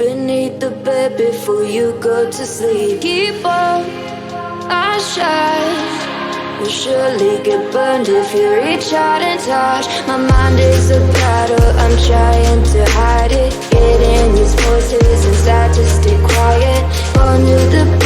beneath the bed before you go to sleep. Keep on our shine. We'll surely get burned if you reach out and touch. My mind is a battle, I'm trying to hide it. Getting these voices inside to stay quiet. Under the